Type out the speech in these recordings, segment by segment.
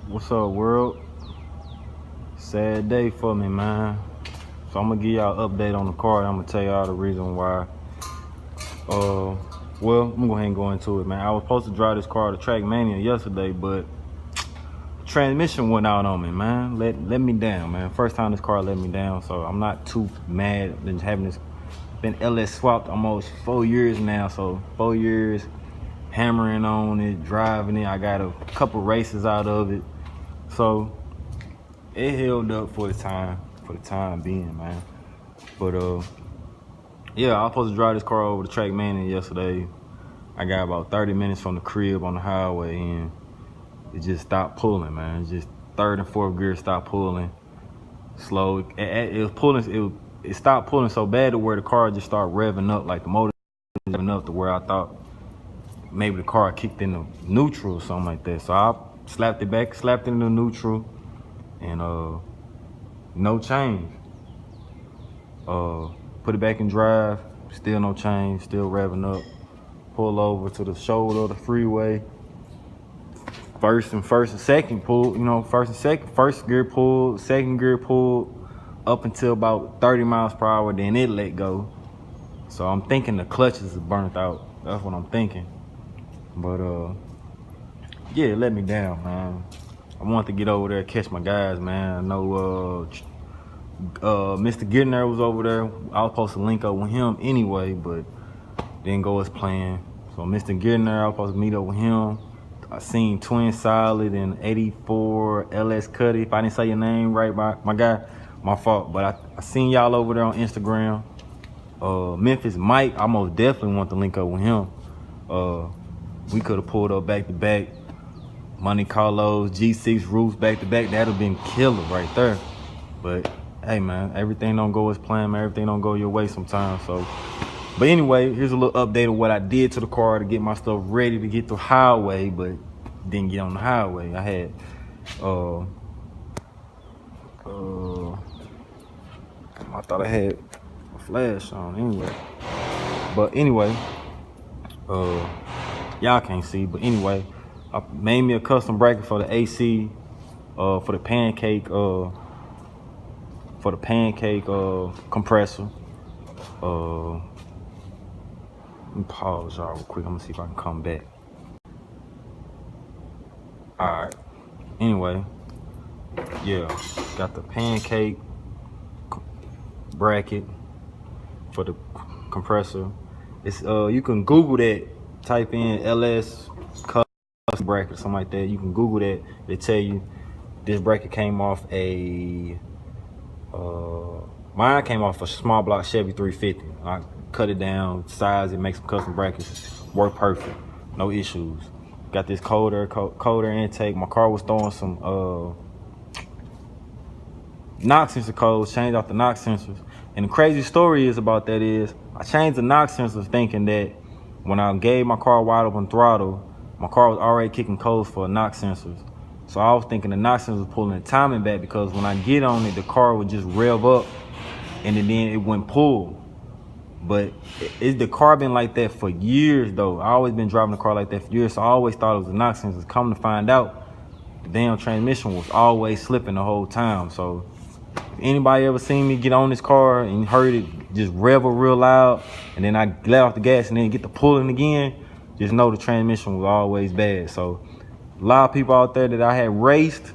What's up, world? Sad day for me, man. So I'm gonna give y'all an update on the car. I'm gonna tell y'all the reason why. Well, I'm gonna go ahead and go into it, man. I was supposed to drive this car to Track Mania yesterday, but transmission went out on me, man. Let me down, man. First time this car let me down, so I'm not too mad than having this. Been LS swapped almost 4 years now, so 4 years hammering on it, driving it. I got a couple races out of it, so it held up for the time being, man. But yeah, I was supposed to drive this car over to Track Mania yesterday. I got about 30 minutes from the crib on the highway, and it just stopped pulling, man. It just third and fourth gear stopped pulling slow. It was pulling. It stopped pulling so bad to where the car just started revving up, like the motor revving up to where I thought maybe the car kicked into neutral or something like that. So I slapped it into neutral, and no change. Put it back in drive, still no change, still revving up. Pull over to the shoulder of the freeway. First and second pull, first gear pull, second gear pull, up until about 30 miles per hour, then it let go. So I'm thinking the clutches are burnt out. That's what I'm thinking. But yeah, it let me down, man. I wanted to get over there and catch my guys, man. I know Mr. Getner was over there. I was supposed to link up with him anyway, but didn't go as planned. So Mr. Getner, I was supposed to meet up with him. I seen Twin Solid and 84 LS Cuddy. If I didn't say your name right, my guy, my fault. But I seen y'all over there on Instagram. Memphis Mike, I most definitely want to link up with him. We could have pulled up back to back. Monte Carlos, G6 roofs back to back. That'd have been killer right there. But hey, man, everything don't go as planned, man. Everything don't go your way sometimes. So, but anyway, here's a little update of what I did to the car to get my stuff ready to get the highway, but didn't get on the highway. I had I thought I had a flash on anyway. But anyway, y'all can't see, but anyway, I made me a custom bracket for the AC, for the pancake compressor. Let me pause y'all real quick. I'm gonna see if I can come back. All right. Anyway, yeah, got the pancake bracket for the compressor. It's you can Google that. Type in LS custom bracket or something like that. You can Google that. They tell you this bracket came off a mine came off a small block Chevy 350. I cut it down, size it, make some custom brackets, work perfect, no issues. Got this colder intake. My car was throwing some knock sensor codes, changed out the knock sensors. And the crazy story is about that is I changed the knock sensors thinking that when I gave my car wide open throttle, my car was already kicking codes for knock sensors. So I was thinking the knock sensor was pulling the timing back, because when I get on it, the car would just rev up and then it wouldn't pull. But the car been like that for years though. I always been driving the car like that for years, so I always thought it was the knock sensors. Come to find out, the damn transmission was always slipping the whole time. So if anybody ever seen me get on this car and heard it just rev up real loud, and then I let off the gas and then get to pulling again, just know the transmission was always bad. So a lot of people out there that I had raced,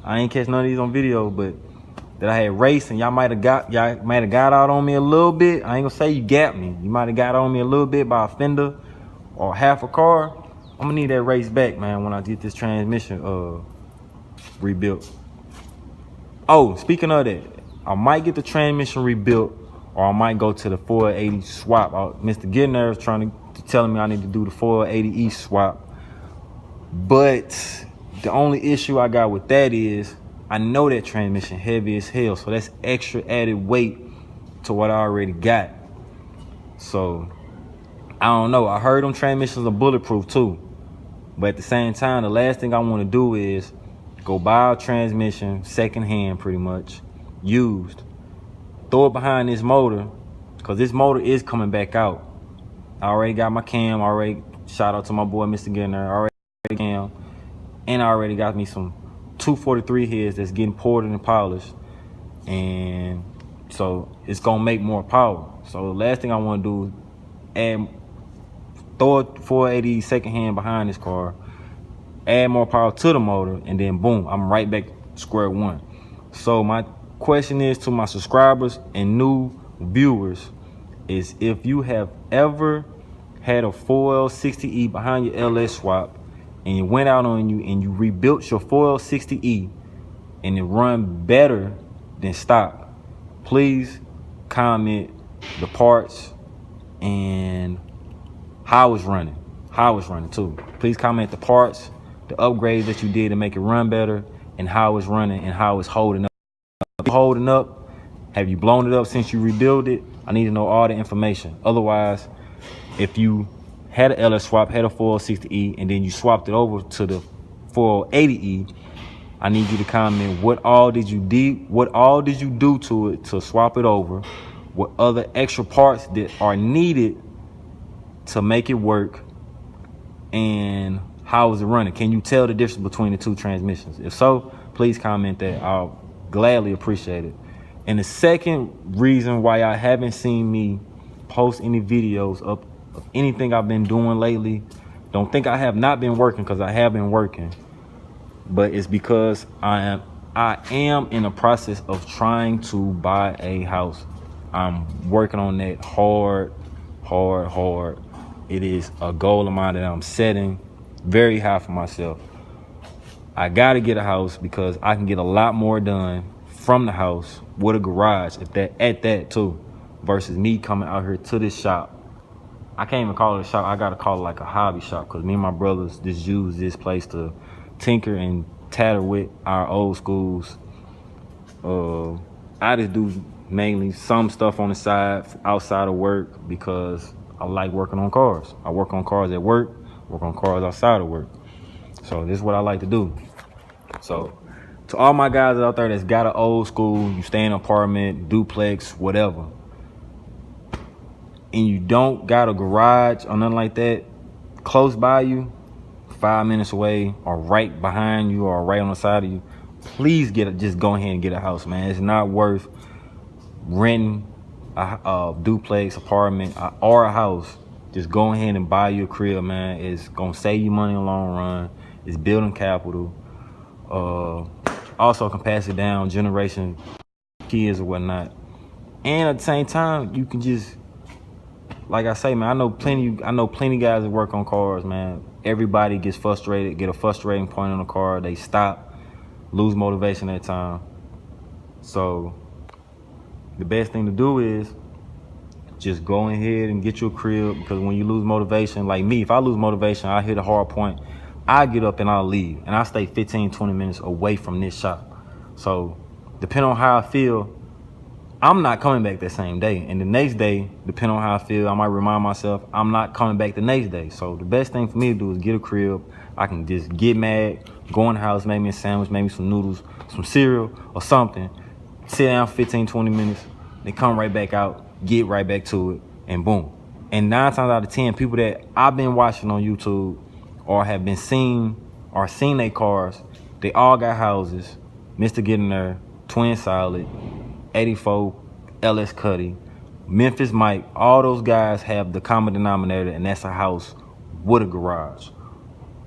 I ain't catch none of these on video, but that I had raced, and y'all might have got out on me a little bit. I ain't gonna say you got me. You might have got on me a little bit by a fender or half a car. I'm gonna need that race back, man, when I get this transmission rebuilt. Oh, speaking of that, I might get the transmission rebuilt, or I might go to the 480 swap. Mr. Getner was telling me I need to do the 480E swap. But the only issue I got with that is I know that transmission heavy as hell, so that's extra added weight to what I already got. So I don't know. I heard them transmissions are bulletproof too, but at the same time, the last thing I want to do is go buy a transmission secondhand, pretty much used, throw it behind this motor, because this motor is coming back out. I already got my cam. Already shout out to my boy Mr. Getner. Already cam, and I already got me some 243 heads that's getting poured and polished, and so it's gonna make more power. So the last thing I want to do is add, throw a 480 second hand behind this car, add more power to the motor, and then boom, I'm right back to square one. So my question is to my subscribers and new viewers is, if you have ever had a 4L60E behind your LS swap and it went out on you and you rebuilt your 4L60E and it run better than stock, please comment the parts and how it's running too. Please comment the parts, the upgrades that you did to make it run better, and how it's running and how it's holding up. Have you blown it up since you rebuilt it? I need to know all the information. Otherwise, if you had an LS swap, had a 4L60E, and then you swapped it over to the 4L80E, I need you to comment what all did you do to it to swap it over, what other extra parts that are needed to make it work, and how is it running? Can you tell the difference between the two transmissions? If so, please comment that. I'll gladly appreciate it. And the second reason why I haven't seen me post any videos of anything I've been doing lately, don't think I have not been working, because I have been working, but it's because I am in the process of trying to buy a house. I'm working on that hard. It is a goal of mine that I'm setting very high for myself. I gotta get a house because I can get a lot more done from the house with a garage at that too, versus me coming out here to this shop. I can't even call it a shop. I gotta call it like a hobby shop, because me and my brothers just use this place to tinker and tatter with our old schools. I just do mainly some stuff on the side outside of work because I like working on cars. I work on cars at work, work on cars outside of work. So this is what I like to do. So to all my guys out there that's got an old school, you stay in an apartment, duplex, whatever, and you don't got a garage or nothing like that close by you, 5 minutes away or right behind you or right on the side of you, please just go ahead and get a house, man. It's not worth renting a duplex, apartment, or a house. Just go ahead and buy you a crib, man. It's gonna save you money in the long run. It's building capital. Also can pass it down generation, kids or whatnot. And at the same time, you can just, like I say, man, I know plenty guys that work on cars, man. Everybody gets frustrated, get a frustrating point on the car, they stop, lose motivation at time. So the best thing to do is just go ahead and get you a crib, because when you lose motivation, like me, if I lose motivation, I hit a hard point, I get up and I'll leave, and I stay 15-20 minutes away from this shop. So depending on how I feel, I'm not coming back that same day. And the next day, depending on how I feel, I might remind myself I'm not coming back the next day. So the best thing for me to do is get a crib. I can just get mad, go in the house, make me a sandwich, make me some noodles, some cereal or something, sit down for 15-20 minutes, then come right back out, get right back to it, and boom. And 9 times out of 10, people that I've been watching on YouTube or have been seen their cars, they all got houses. Mr. Getting There, Twin Solid, 84 LS Cuddy, Memphis Mike, all those guys have the common denominator, and that's a house with a garage.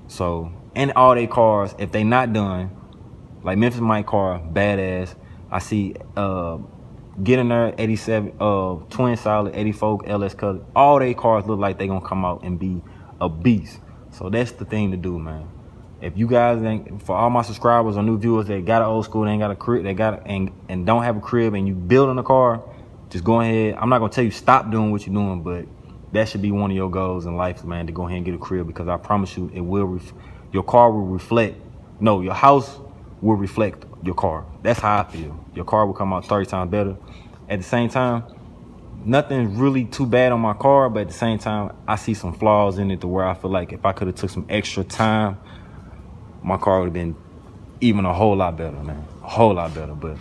So, and all their cars, if they not done, like Memphis Mike car, badass. I see Getting There, 87, Twin Solid, 84 LS Cuddy. All their cars look like they gonna come out and be a beast. So that's the thing to do, man. If you guys ain't, for all my subscribers or new viewers that got an old school, they ain't got a crib, they got and don't have a crib, and you building a car, just go ahead. I'm not gonna tell you stop doing what you're doing, but that should be one of your goals in life, man, to go ahead and get a crib, because I promise you, it will. Your car will reflect. No, your house will reflect your car. That's how I feel. Your car will come out 30 times better. At the same time, nothing really too bad on my car, but at the same time, I see some flaws in it to where I feel like if I could have took some extra time, my car would have been even a whole lot better, man. A whole lot better. But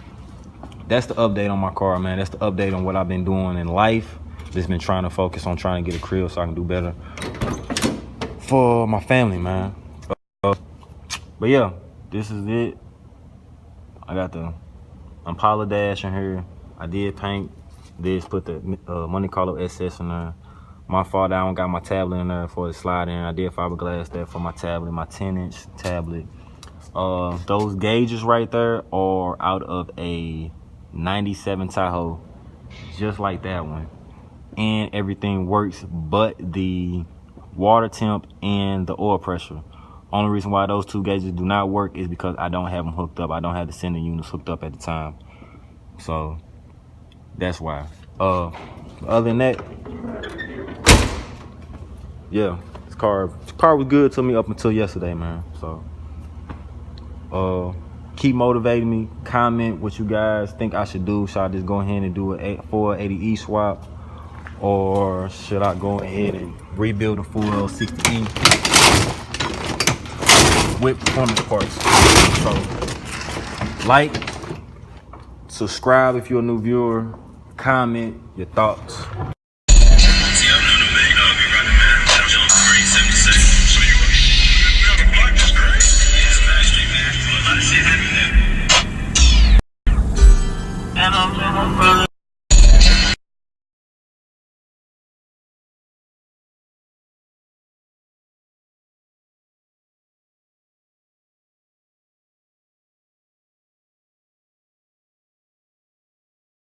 that's the update on my car, man. That's the update on what I've been doing in life. Just been trying to focus on trying to get a crib so I can do better for my family, man. But yeah, this is it. I got the Impala dash in here. I did paint this, put the Monte Carlo SS in there. My fault, I don't got my tablet in there for the slide in. I did fiberglass that for my tablet, my 10-inch tablet. Those gauges right there are out of a 97 Tahoe, just like that one. And everything works but the water temp and the oil pressure. Only reason why those two gauges do not work is because I don't have them hooked up. I don't have the sending units hooked up at the time. So that's why. Other than that, yeah, this car was good to me up until yesterday, man. So keep motivating me. Comment what you guys think I should do. Should I just go ahead and do a 480E swap, or should I go ahead and rebuild a full L60E with performance parts? So like, subscribe if you're a new viewer, comment your thoughts.